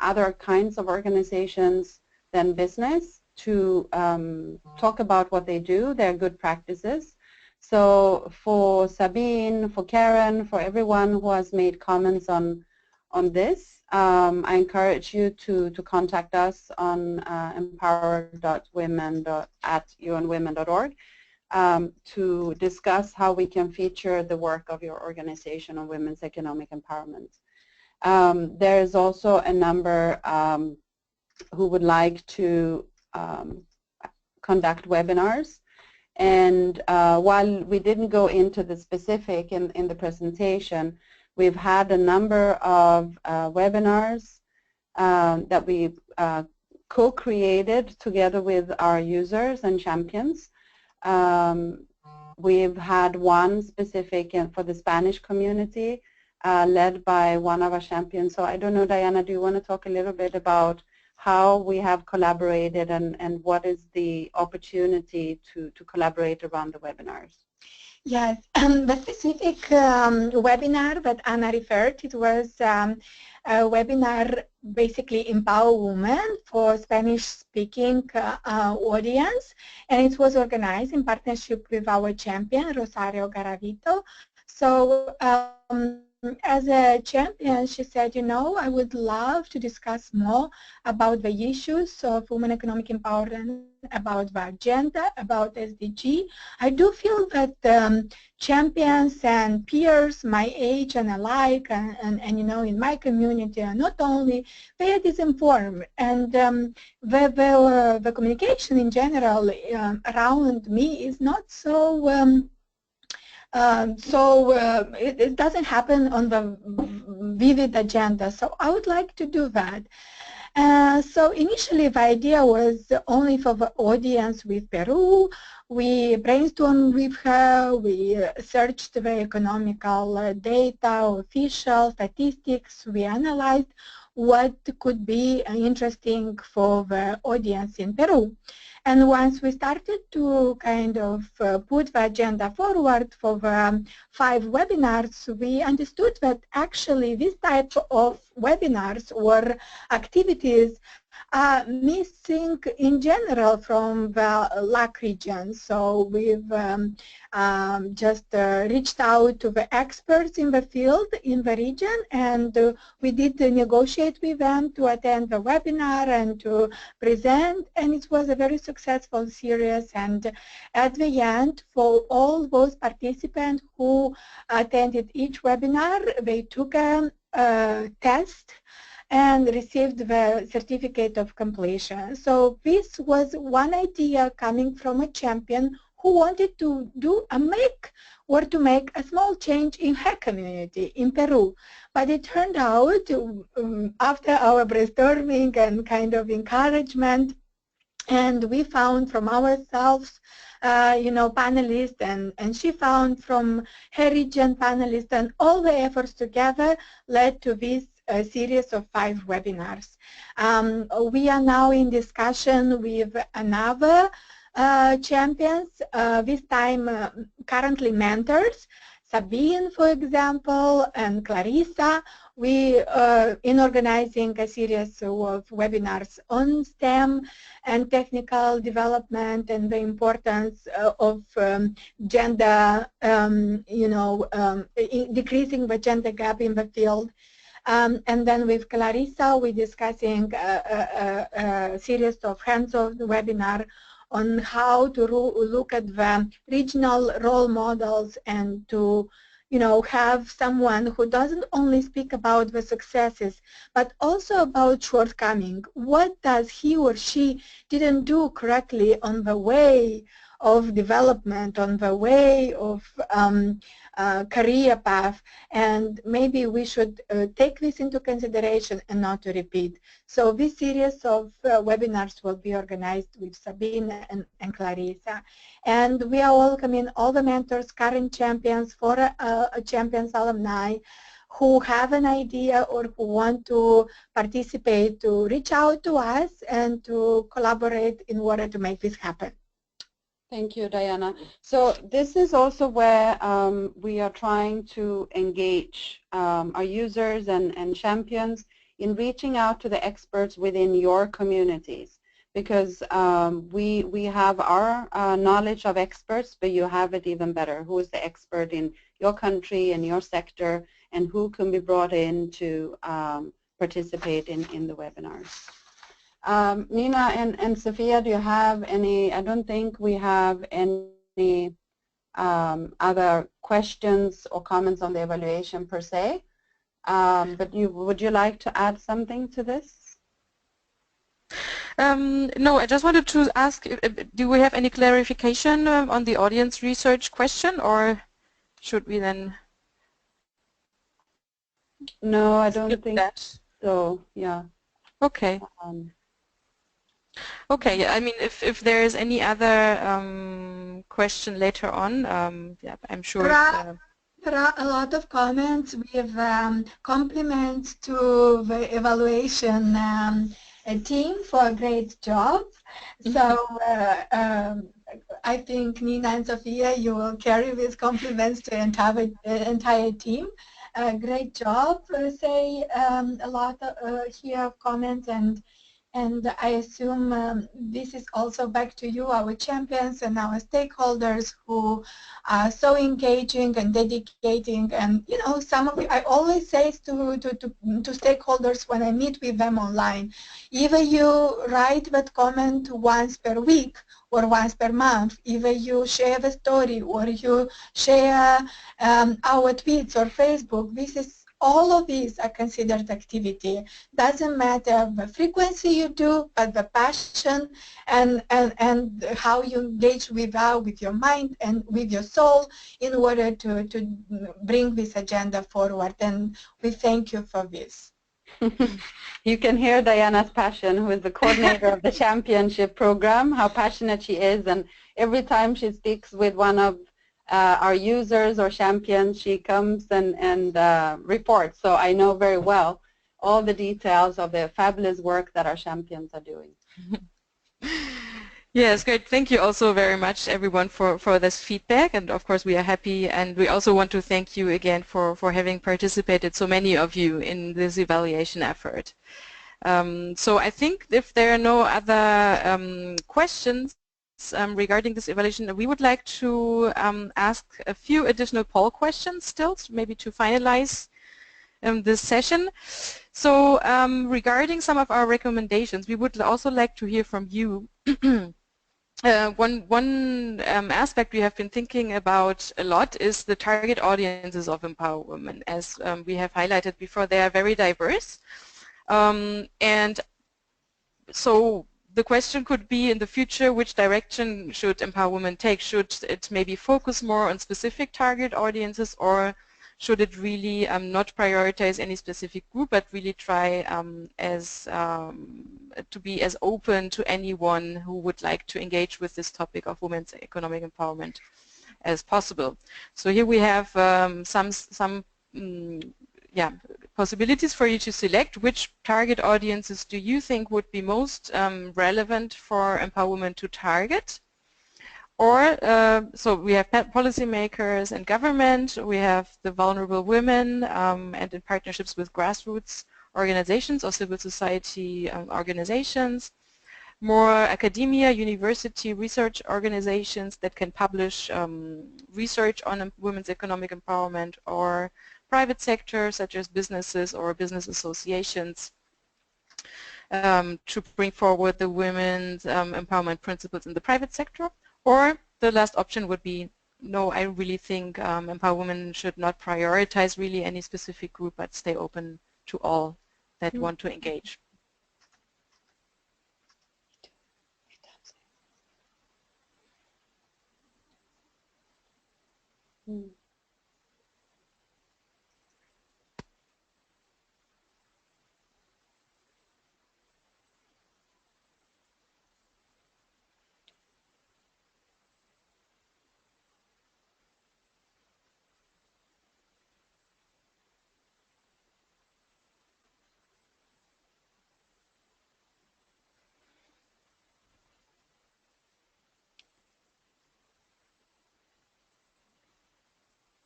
other kinds of organizations than business to talk about what they do, their good practices. So for Sabine, for Karen, for everyone who has made comments on this, I encourage you to contact us on empower.women@unwomen.org. To discuss how we can feature the work of your organization on women's economic empowerment. There is also a number who would like to conduct webinars. And while we didn't go into the specific in the presentation, we've had a number of webinars that we co-created together with our users and champions. We've had one specific for the Spanish community led by one of our champions. So I don't know, Diana, do you want to talk a little bit about how we have collaborated and what is the opportunity to collaborate around the webinars? Yes, the specific webinar that Anna referred, it was a webinar basically Empower Women for Spanish-speaking audience, and it was organized in partnership with our champion, Rosario Garavito. So as a champion, she said, you know, I would love to discuss more about the issues of women economic empowerment, about the agenda, about SDG. I do feel that champions and peers my age and alike and you know, in my community are not only very disinformed, and the communication in general around me is not so it doesn't happen on the vivid agenda. So I would like to do that. So initially the idea was only for the audience with Peru. We brainstormed with her, we searched the economical data, official statistics, we analyzed what could be interesting for the audience in Peru. And once we started to kind of put the agenda forward for the 5 webinars, we understood that actually this type of webinars or activities are missing in general from the LAC region. So we've just reached out to the experts in the field in the region, and we did negotiate with them to attend the webinar and to present, and it was a very successful series. And at the end, for all those participants who attended each webinar, they took a test and received the certificate of completion. So this was one idea coming from a champion who wanted to do a make a small change in her community in Peru. But it turned out, after our brainstorming and kind of encouragement, and we found from ourselves, you know, panelists, and she found from her region panelists, and all the efforts together led to this series of 5 webinars. We are now in discussion with another champions, this time currently mentors, Sabine, for example, and Clarissa. We in organizing a series of webinars on STEM and technical development and the importance of gender, you know, decreasing the gender gap in the field. And then with Clarissa, we're discussing a series of hands-on webinar on how to look at the regional role models and to, you know, have someone who doesn't only speak about the successes, but also about shortcomings. What does he or she didn't do correctly on the way of development, on the way of career path, and maybe we should take this into consideration and not to repeat. So this series of webinars will be organized with Sabine and Clarissa. And we are welcoming all the mentors, current champions, former champions alumni who have an idea or who want to participate to reach out to us and to collaborate in order to make this happen. Thank you, Diana. So this is also where we are trying to engage our users and champions in reaching out to the experts within your communities, because we have our knowledge of experts, but you have it even better. Who is the expert in your country and your sector, and who can be brought in to participate in the webinars? Nina and Sophia, do you have any? I don't think we have any other questions or comments on the evaluation per se, but would you like to add something to this? No, I just wanted to ask, do we have any clarification on the audience research question, or should we then? No, I don't think so, yeah. Okay. Okay, I mean, if there is any other question later on, yeah, I'm sure. There are a lot of comments with compliments to the evaluation team for a great job. So I think Nina and Sophia, you will carry these compliments to the entire team. Great job, say a lot here of comments, And I assume this is also back to you, our champions and our stakeholders who are so engaging and dedicating. And you know, some of you, I always say to stakeholders when I meet with them online, either you write that comment once per week or once per month, either you share the story or you share our tweets or Facebook. All of these are considered activity. Doesn't matter the frequency you do, but the passion and how you engage with your mind and with your soul in order to bring this agenda forward. And we thank you for this. You can hear Diana's passion, who is the coordinator of the championship program, how passionate she is. And every time she speaks with one of our users or champions, she comes and reports. So I know very well all the details of the fabulous work that our champions are doing. Yes, great. Thank you also very much, everyone, for this feedback. And of course, we are happy. And we also want to thank you again for having participated, so many of you, in this evaluation effort. So I think if there are no other questions regarding this evaluation, we would like to ask a few additional poll questions still, maybe to finalize this session. So regarding some of our recommendations, we would also like to hear from you. One aspect we have been thinking about a lot is the target audiences of Empower Women. As we have highlighted before, they are very diverse. And so the question could be, in the future, which direction should Empower Women take? Should it maybe focus more on specific target audiences, or should it really not prioritize any specific group, but really try to be as open to anyone who would like to engage with this topic of women's economic empowerment as possible? So here we have some possibilities for you to select. Which target audiences do you think would be most relevant for Empower Women to target? Or, so we have policymakers and government, we have the vulnerable women, and in partnerships with grassroots organizations or civil society organizations, more academia, university, research organizations that can publish research on women's economic empowerment, or private sector such as businesses or business associations to bring forward the women's empowerment principles in the private sector. Or the last option would be, no, I really think Empower Women should not prioritize really any specific group, but stay open to all that want to engage.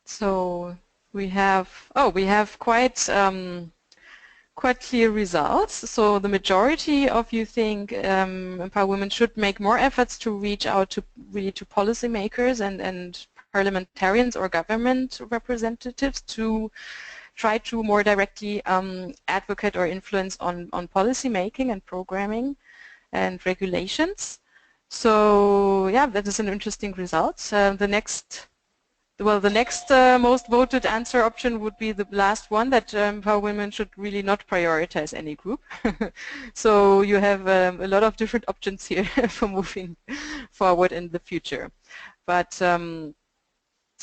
So we have quite clear results. So the majority of you think Empower Women should make more efforts to reach out to policymakers and parliamentarians or government representatives to try to more directly advocate or influence on policy making and programming and regulations. So yeah, that is an interesting result. The next most voted answer option would be the last one, that Empower Women should really not prioritize any group. So you have a lot of different options here for moving forward in the future. But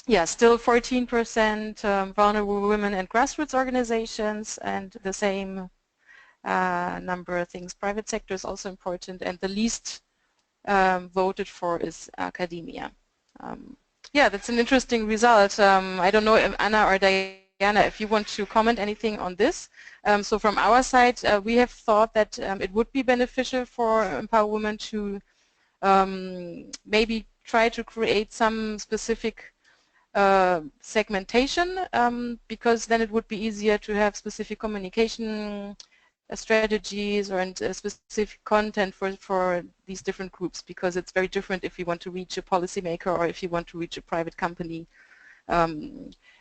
yeah, still 14% vulnerable women and grassroots organizations, and the same number of things. Private sector is also important, and the least voted for is academia. Yeah, that's an interesting result. I don't know if Anna or Diana, if you want to comment anything on this. So from our side, we have thought that it would be beneficial for Empower Women to maybe try to create some specific segmentation, because then it would be easier to have specific communication strategies or specific content for these different groups, because it's very different if you want to reach a policymaker or if you want to reach a private company.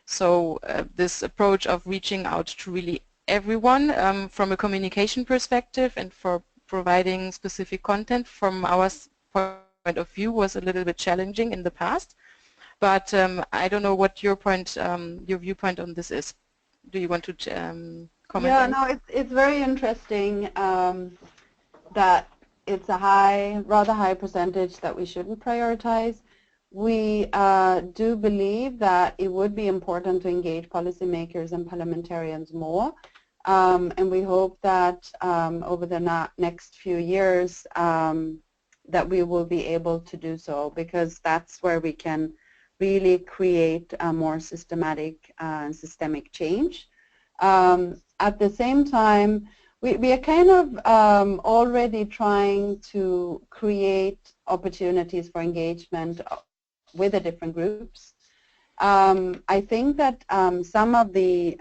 So this approach of reaching out to really everyone from a communication perspective and for providing specific content from our point of view was a little bit challenging in the past. But I don't know what your viewpoint on this is. Do you want to comment? Yeah, no, it's very interesting that it's a rather high percentage that we shouldn't prioritize. We do believe that it would be important to engage policymakers and parliamentarians more, and we hope that over the next few years that we will be able to do so, because that's where we can really create a more systematic and systemic change. At the same time, we are kind of already trying to create opportunities for engagement with the different groups. I think that some of the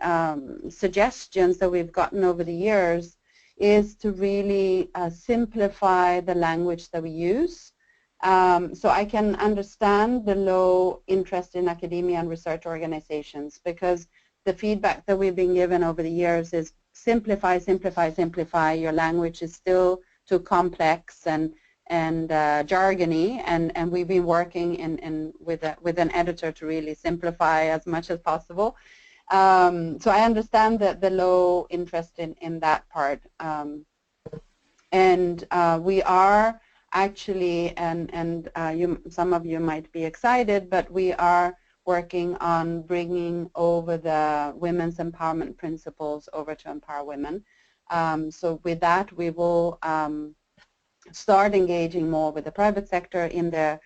suggestions that we've gotten over the years is to really simplify the language that we use. So I can understand the low interest in academia and research organizations, because the feedback that we've been given over the years is simplify, simplify, simplify. Your language is still too complex and jargony, and we've been working with an editor to really simplify as much as possible. So I understand the low interest in that part, and we are actually, and some of you might be excited, but we are working on bringing over the women's empowerment principles over to Empower Women. So with that, we will start engaging more with the private sector in their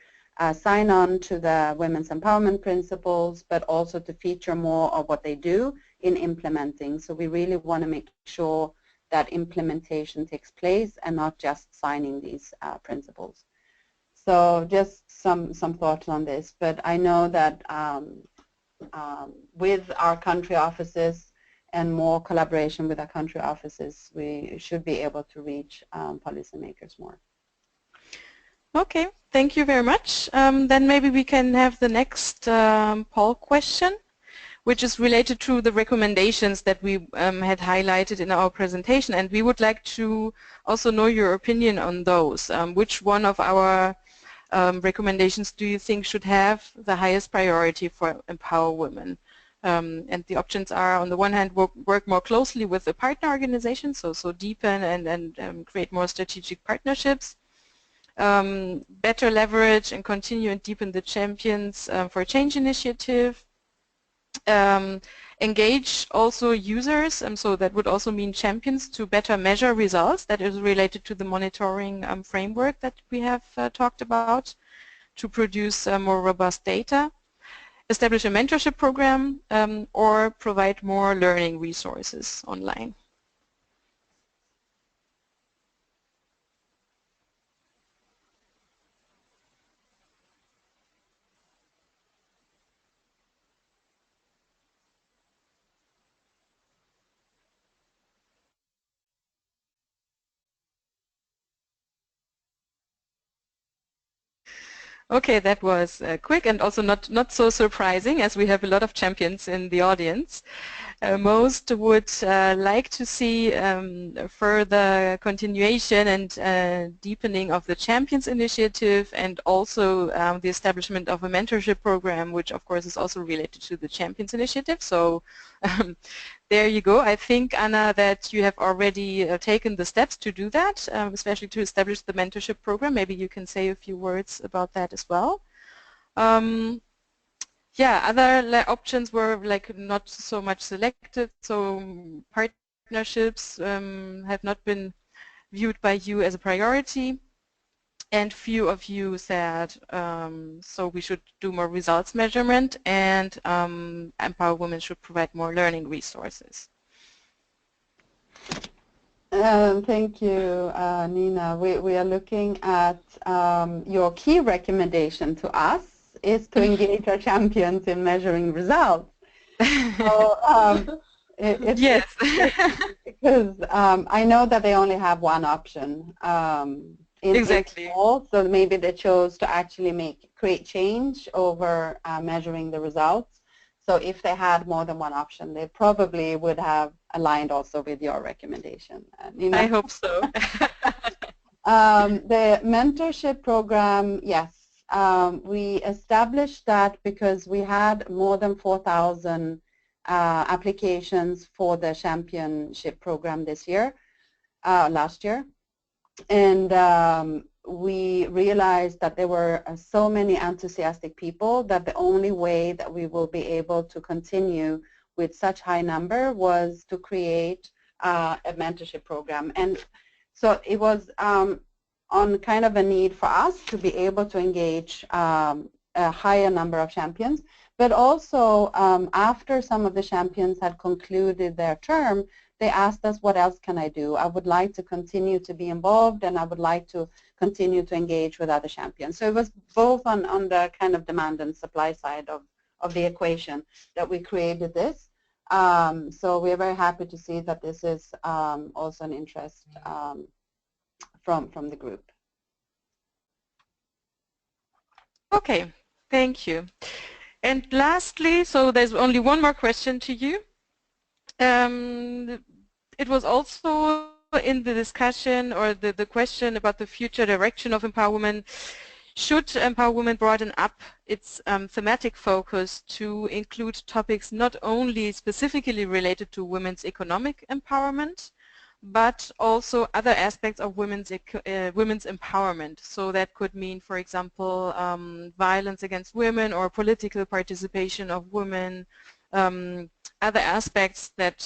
sign-on to the women's empowerment principles, but also to feature more of what they do in implementing. So we really want to make sure that implementation takes place and not just signing these principles. So just some thoughts on this, but I know that with our country offices and more collaboration with our country offices, we should be able to reach policymakers more. Okay, thank you very much. Then maybe we can have the next poll question, which is related to the recommendations that we had highlighted in our presentation, and we would like to also know your opinion on those. Which one of our recommendations do you think should have the highest priority for Empower Women? And the options are, on the one hand, work more closely with the partner organizations, so deepen and create more strategic partnerships, better leverage and continue and deepen the Champions for Change initiative, engage also users, so that would also mean champions to better measure results. That is related to the monitoring framework that we have talked about, to produce more robust data, establish a mentorship program, or provide more learning resources online. Okay, that was quick and also not so surprising, as we have a lot of champions in the audience. Most would like to see further continuation and deepening of the Champions initiative, and also the establishment of a mentorship program, which of course is also related to the Champions initiative. So there you go. I think, Anna, that you have already taken the steps to do that, especially to establish the mentorship program. Maybe you can say a few words about that as well. Yeah, other options were like not so much selected, so partnerships have not been viewed by you as a priority, and few of you said so we should do more results measurement, and Empower Women should provide more learning resources. Thank you, Nina. We are looking at your key recommendation to us is to engage our champions in measuring results. So Yes. Because I know that they only have one option Exactly. in all, so maybe they chose to actually create change over measuring the results. So if they had more than one option, they probably would have aligned also with your recommendation. Nina? I hope so. The mentorship program, yes. We established that because we had more than 4,000 applications for the championship program this year, last year. And we realized that there were so many enthusiastic people that the only way that we will be able to continue with such high number was to create a mentorship program. And so it was on kind of a need for us to be able to engage a higher number of champions. But also after some of the champions had concluded their term, they asked us, what else can I do? I would like to continue to be involved, and I would like to continue to engage with other champions. So it was both on the kind of demand and supply side of the equation that we created this. So we're very happy to see that this is also an interest from the group. Okay, thank you. And lastly, so there's only one more question to you. It was also in the discussion, or the question about the future direction of empowerment. Should empowerment broaden up its thematic focus to include topics not only specifically related to women's economic empowerment, but also other aspects of women's empowerment? So that could mean, for example, violence against women or political participation of women, other aspects that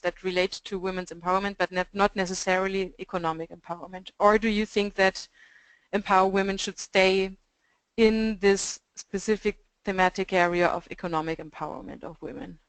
that relate to women's empowerment, but not necessarily economic empowerment. Or do you think that Empower Women should stay in this specific thematic area of economic empowerment of women?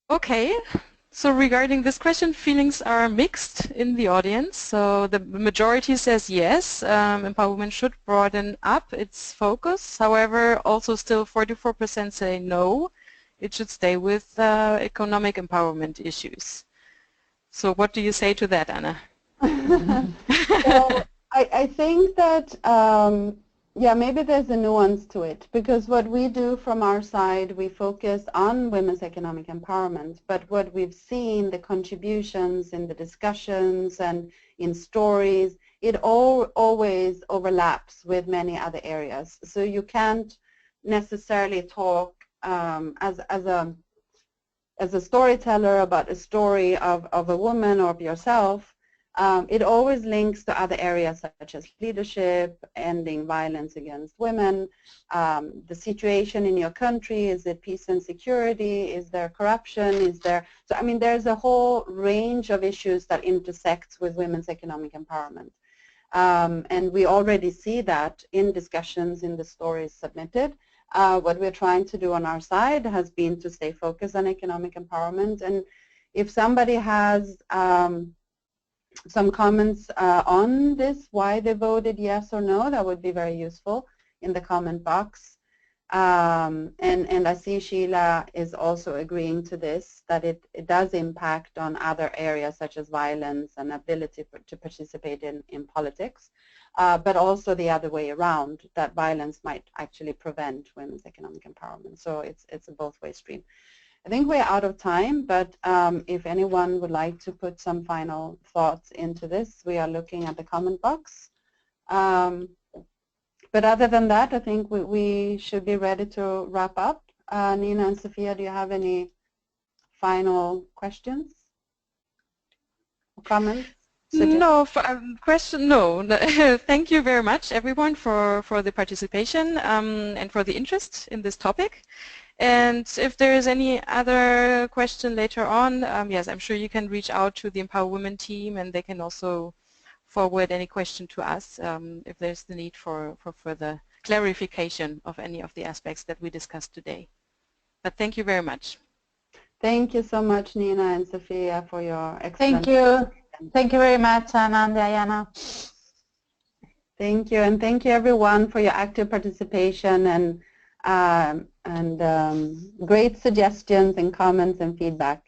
Okay, so regarding this question, feelings are mixed in the audience. So the majority says yes, empowerment should broaden up its focus. However, also still 44% say no, it should stay with economic empowerment issues. So what do you say to that, Anna? So I think that yeah, maybe there's a nuance to it, because what we do from our side, we focus on women's economic empowerment, but what we've seen, the contributions in the discussions and in stories, it always overlaps with many other areas. So you can't necessarily talk as a storyteller about a story of a woman or of yourself. It always links to other areas such as leadership, ending violence against women, the situation in your country, is it peace and security, is there corruption, is there, so I mean there's a whole range of issues that intersect with women's economic empowerment. And we already see that in discussions in the stories submitted. What we're trying to do on our side has been to stay focused on economic empowerment, and if somebody has some comments on this, why they voted yes or no, that would be very useful in the comment box. And I see Sheila is also agreeing to this, that it does impact on other areas such as violence and ability to participate in politics, but also the other way around, that violence might actually prevent women's economic empowerment. So it's a both-way stream. I think we're out of time, but if anyone would like to put some final thoughts into this, we are looking at the comment box. But other than that, I think we should be ready to wrap up. Nina and Sophia, do you have any final questions or comments? No, question, no. Thank you very much, everyone, for the participation and for the interest in this topic. And if there is any other question later on, yes, I'm sure you can reach out to the Empower Women team, and they can also forward any question to us if there's the need for further clarification of any of the aspects that we discussed today. But thank you very much. Thank you so much, Nina and Sophia, for your excellent Thank you. Thank you very much, Anna and Diana. Thank you, and thank you everyone for your active participation and great suggestions and comments and feedback.